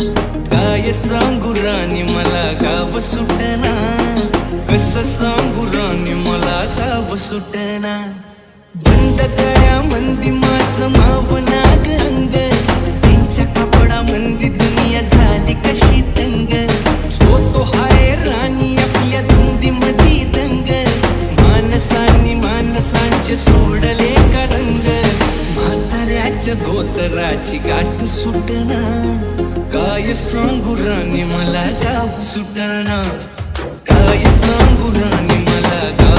काय सांगू राणी मला गाव सुटना, कसं सांगू राणी मला गाव सुटना. बंद गळ्या मंदी माझं मावना गंग, त्यांच्या कपडा मंदी दुनिया झाली कशी तंग. जो तो हाय राणी आपल्या धुंदी मधी दंग, माणसांनी माणसांचे सोडले का रंग. म्हाताऱ्याच्या धोतराची गाठ सुटना, काय सांगू राणी मला गाव सुटना. काय सांगू राणी मला गाव